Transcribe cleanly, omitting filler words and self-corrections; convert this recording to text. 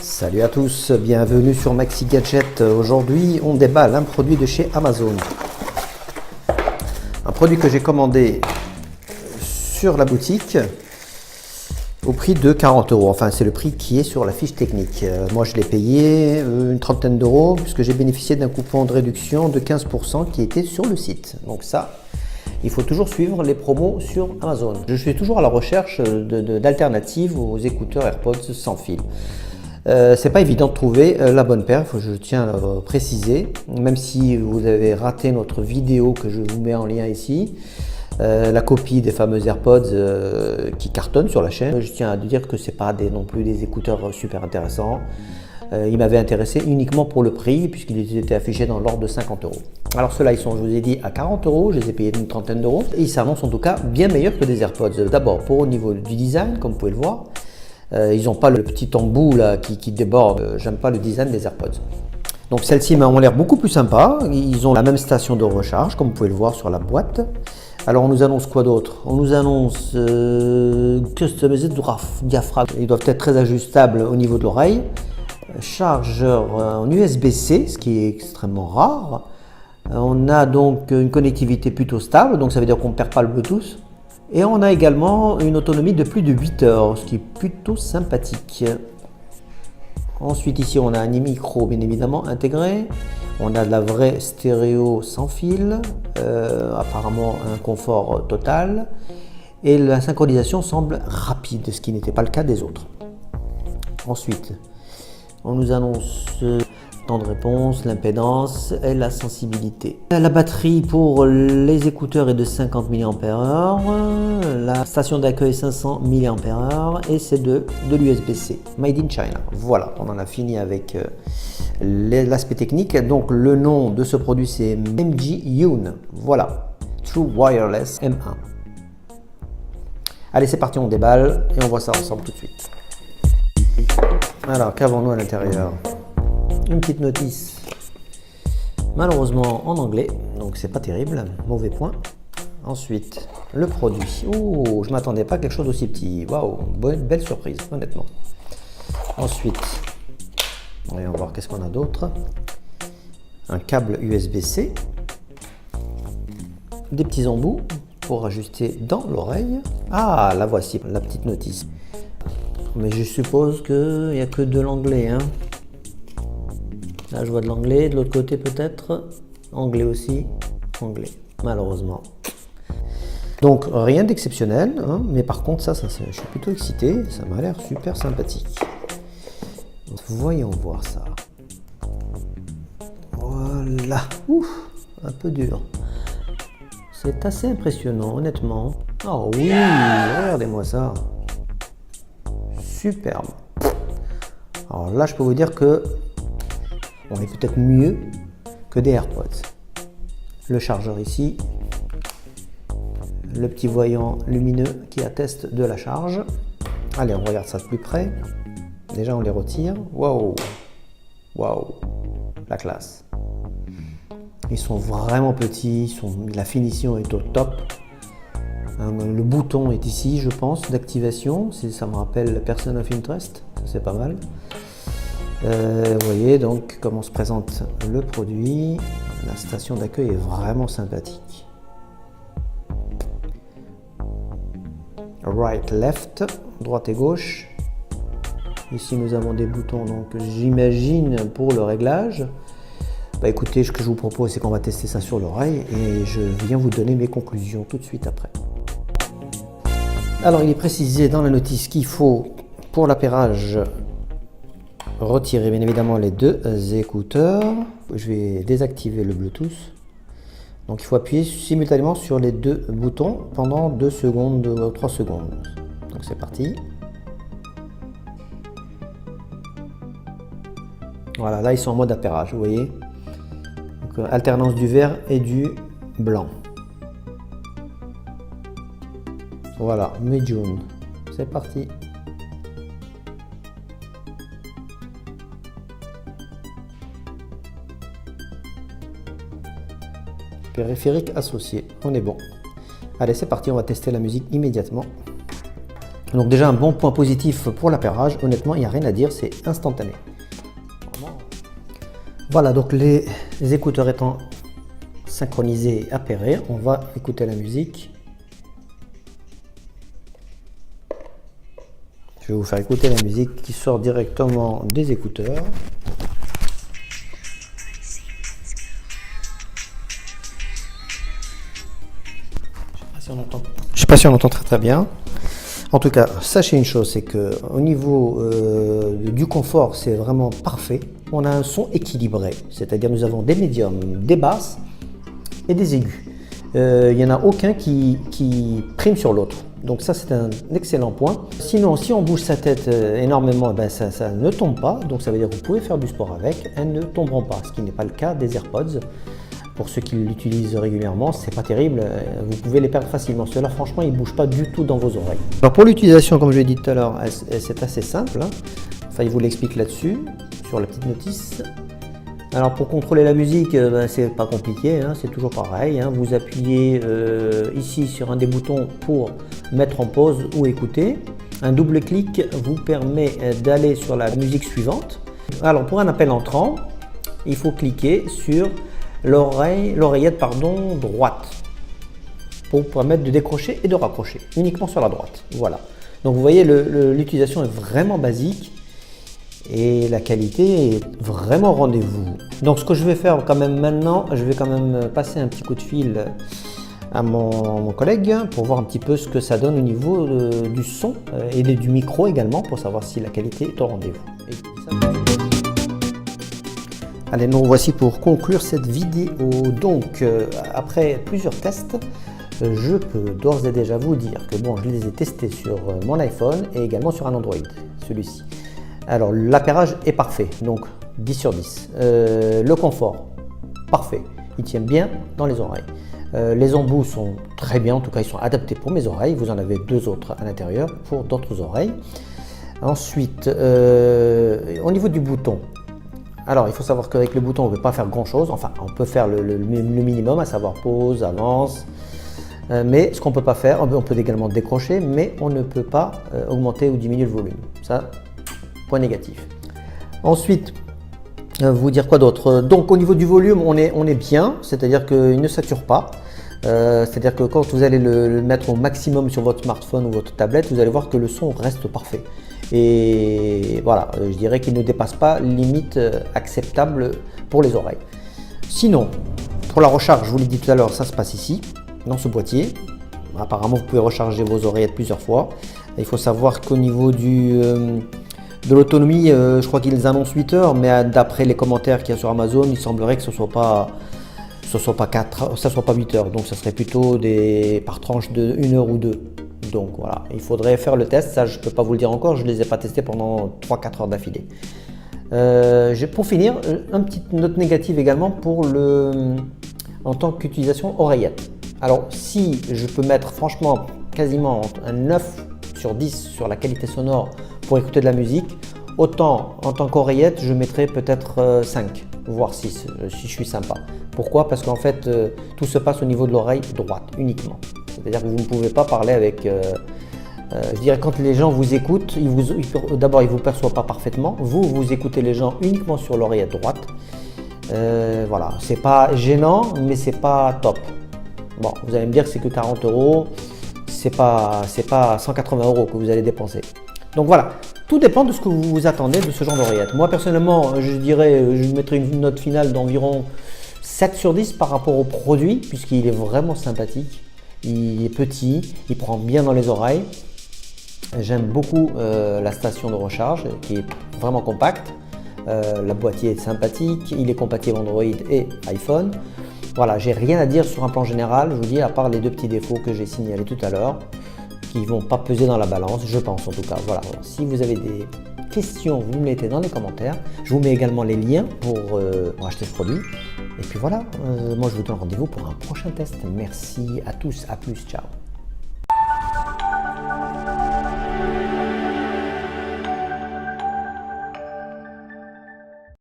Salut à tous, bienvenue sur Maxi Gadget. Aujourd'hui, on déballe un produit de chez Amazon. Un produit que j'ai commandé sur la boutique au prix de 40 €. Enfin, c'est le prix qui est sur la fiche technique. Moi, je l'ai payé une trentaine d'euros puisque j'ai bénéficié d'un coupon de réduction de 15% qui était sur le site. Donc ça, il faut toujours suivre les promos sur Amazon. Je suis toujours à la recherche d'alternatives aux écouteurs AirPods sans fil. C'est pas évident de trouver la bonne paire, je tiens à le préciser, même si vous avez raté notre vidéo que je vous mets en lien ici, la copie des fameux AirPods qui cartonnent sur la chaîne. Je tiens à dire que c'est pas non plus des écouteurs super intéressants. Ils m'avaient intéressé uniquement pour le prix puisqu'ils étaient affichés dans l'ordre de 50 €. Alors ceux-là, ils sont, je vous ai dit, à 40 €, je les ai payés d'une trentaine d'euros et ils s'annoncent en tout cas bien meilleurs que des AirPods. D'abord pour au niveau du design, comme vous pouvez le voir. Ils n'ont pas le petit embout là qui déborde. J'aime pas le design des AirPods. Donc celles-ci ont l'air beaucoup plus sympas. Ils ont la même station de recharge, comme vous pouvez le voir sur la boîte. Alors on nous annonce quoi d'autre? On nous annonce Customized Diaphragme. Ils doivent être très ajustables au niveau de l'oreille. Chargeur en USB-C, ce qui est extrêmement rare. On a donc une connectivité plutôt stable, donc ça veut dire qu'on ne perd pas le Bluetooth. Et on a également une autonomie de plus de 8 heures, ce qui est plutôt sympathique. Ensuite ici on a un micro bien évidemment intégré. On a de la vraie stéréo sans fil, apparemment un confort total. Et la synchronisation semble rapide, ce qui n'était pas le cas des autres. Ensuite, on nous annonce temps de réponse, l'impédance et la sensibilité. La batterie pour les écouteurs est de 50 mAh, la station d'accueil 500 mAh et c'est de l'USB-C, Made in China. Voilà, on en a fini avec l'aspect technique. Donc le nom de ce produit c'est MG Yun, voilà, True Wireless M1. Allez, c'est parti, on déballe et on voit ça ensemble tout de suite. Alors, qu'avons-nous à l'intérieur? Une petite notice, malheureusement en anglais, donc c'est pas terrible, mauvais point. Ensuite, le produit. Oh, je m'attendais pas à quelque chose d'aussi petit. Waouh, belle surprise, honnêtement. Ensuite, voyons voir qu'est-ce qu'on a d'autre. Un câble USB-C, des petits embouts pour ajuster dans l'oreille. Ah, la voici, la petite notice. Mais je suppose qu'il n'y a que de l'anglais, hein. Là, je vois de l'anglais, de l'autre côté peut-être, anglais aussi, anglais, malheureusement. Donc, rien d'exceptionnel, hein, mais par contre, ça, je suis plutôt excité, ça m'a l'air super sympathique. Voyons voir ça. Voilà, ouf, un peu dur. C'est assez impressionnant, honnêtement. Oh oui, regardez-moi ça. Superbe. Alors là, je peux vous dire que on est peut-être mieux que des AirPods. Le chargeur ici, le petit voyant lumineux qui atteste de la charge. Allez, on regarde ça de plus près. Déjà, on les retire. Waouh, waouh, la classe. Ils sont vraiment petits, la finition est au top. Le bouton est ici, je pense, d'activation. Ça me rappelle Person of Interest, ça c'est pas mal. Vous voyez donc comment se présente le produit. La station d'accueil est vraiment sympathique. Right, left, droite et gauche. Ici nous avons des boutons, donc j'imagine pour le réglage. Bah écoutez, ce que je vous propose, c'est qu'on va tester ça sur l'oreille et je viens vous donner mes conclusions tout de suite après. Alors il est précisé dans la notice qu'il faut pour l'appairage retirer bien évidemment les deux écouteurs. Je vais désactiver le Bluetooth. Donc il faut appuyer simultanément sur les deux boutons pendant 2 secondes, 3 secondes. Donc c'est parti. Voilà, là ils sont en mode appairage, vous voyez. Donc, alternance du vert et du blanc. Voilà, mid-June. C'est parti. Périphérique associé, on est bon. Allez, c'est parti, on va tester la musique immédiatement. Donc déjà un bon point positif pour l'appairage, honnêtement il n'y a rien à dire, c'est instantané. Voilà, donc les écouteurs étant synchronisés et appairés, on va écouter la musique. Je vais vous faire écouter la musique qui sort directement des écouteurs. Je ne sais pas si on entend très bien. En tout cas, sachez une chose, c'est que au niveau du confort, c'est vraiment parfait. On a un son équilibré, c'est-à-dire nous avons des médiums, des basses et des aigus. Il n'y en a aucun qui prime sur l'autre. Donc ça, c'est un excellent point. Sinon, si on bouge sa tête énormément, ben ça ne tombe pas. Donc ça veut dire que vous pouvez faire du sport avec, elles ne tomberont pas, ce qui n'est pas le cas des AirPods. Pour ceux qui l'utilisent régulièrement, c'est pas terrible, vous pouvez les perdre facilement. Ceux-là, franchement, ils ne bougent pas du tout dans vos oreilles. Alors pour l'utilisation, comme je l'ai dit tout à l'heure, c'est assez simple. Enfin, il vous l'explique là-dessus, sur la petite notice. Alors pour contrôler la musique, ben, c'est pas compliqué, c'est toujours pareil. Vous appuyez ici sur un des boutons pour mettre en pause ou écouter. Un double clic vous permet d'aller sur la musique suivante. Alors pour un appel entrant, il faut cliquer sur l'oreillette droite pour permettre de décrocher et de raccrocher uniquement sur la droite. Voilà. Donc vous voyez, l'utilisation est vraiment basique et la qualité est vraiment au rendez-vous. Donc ce que je vais faire quand même maintenant, je vais quand même passer un petit coup de fil à mon collègue pour voir un petit peu ce que ça donne au niveau du son et du micro également, pour savoir si la qualité est au rendez-vous. Allez, nous voici pour conclure cette vidéo. Donc, après plusieurs tests, je peux d'ores et déjà vous dire que bon, je les ai testés sur mon iPhone et également sur un Android, celui-ci. Alors, l'appairage est parfait, donc 10 sur 10. Le confort, parfait, il tient bien dans les oreilles. Les embouts sont très bien, en tout cas, ils sont adaptés pour mes oreilles. Vous en avez deux autres à l'intérieur pour d'autres oreilles. Ensuite, au niveau du bouton, alors, il faut savoir qu'avec le bouton, on ne peut pas faire grand-chose. Enfin, on peut faire le minimum, à savoir pause, avance. Mais ce qu'on ne peut pas faire, on peut également décrocher, mais on ne peut pas augmenter ou diminuer le volume. Ça, point négatif. Ensuite, vous dire quoi d'autre? Donc, au niveau du volume, on est bien, c'est-à-dire qu'il ne sature pas. C'est-à-dire que quand vous allez le mettre au maximum sur votre smartphone ou votre tablette, vous allez voir que le son reste parfait. Et voilà, je dirais qu'il ne dépasse pas limite acceptable pour les oreilles. Sinon, pour la recharge, je vous l'ai dit tout à l'heure, ça se passe ici, dans ce boîtier. Apparemment, vous pouvez recharger vos oreillettes plusieurs fois. Il faut savoir qu'au niveau de l'autonomie, je crois qu'ils annoncent 8 heures, mais d'après les commentaires qu'il y a sur Amazon, il semblerait que ce ne soit pas 8 heures, donc ça serait plutôt par tranche de 1 heure ou 2. Donc voilà, il faudrait faire le test, ça je ne peux pas vous le dire encore, je ne les ai pas testés pendant 3-4 heures d'affilée. Pour finir, une petite note négative également en tant qu'utilisation oreillette. Alors si je peux mettre franchement quasiment un 9 sur 10 sur la qualité sonore pour écouter de la musique, autant en tant qu'oreillette je mettrais peut-être 5 voire 6 si je suis sympa. Pourquoi? Parce qu'en fait tout se passe au niveau de l'oreille droite uniquement. C'est-à-dire que vous ne pouvez pas parler avec... je dirais quand les gens vous écoutent, d'abord ils ne vous perçoivent pas parfaitement. Vous écoutez les gens uniquement sur l'oreillette droite. Voilà, c'est pas gênant, mais c'est pas top. Bon, vous allez me dire que c'est que 40 €, c'est pas 180 € que vous allez dépenser. Donc voilà, tout dépend de ce que vous vous attendez de ce genre d'oreillette. Moi personnellement, je dirais, je mettrais une note finale d'environ 7 sur 10 par rapport au produit, puisqu'il est vraiment sympathique. Il est petit, il prend bien dans les oreilles. J'aime beaucoup la station de recharge qui est vraiment compacte. La boîtier est sympathique, il est compatible Android et iPhone. Voilà, j'ai rien à dire sur un plan général, je vous dis, à part les deux petits défauts que j'ai signalés tout à l'heure, qui ne vont pas peser dans la balance, je pense en tout cas. Voilà, si vous avez des questions, vous me mettez dans les commentaires. Je vous mets également les liens pour acheter ce produit. Et puis voilà, moi je vous donne rendez-vous pour un prochain test. Merci à tous, à plus, ciao.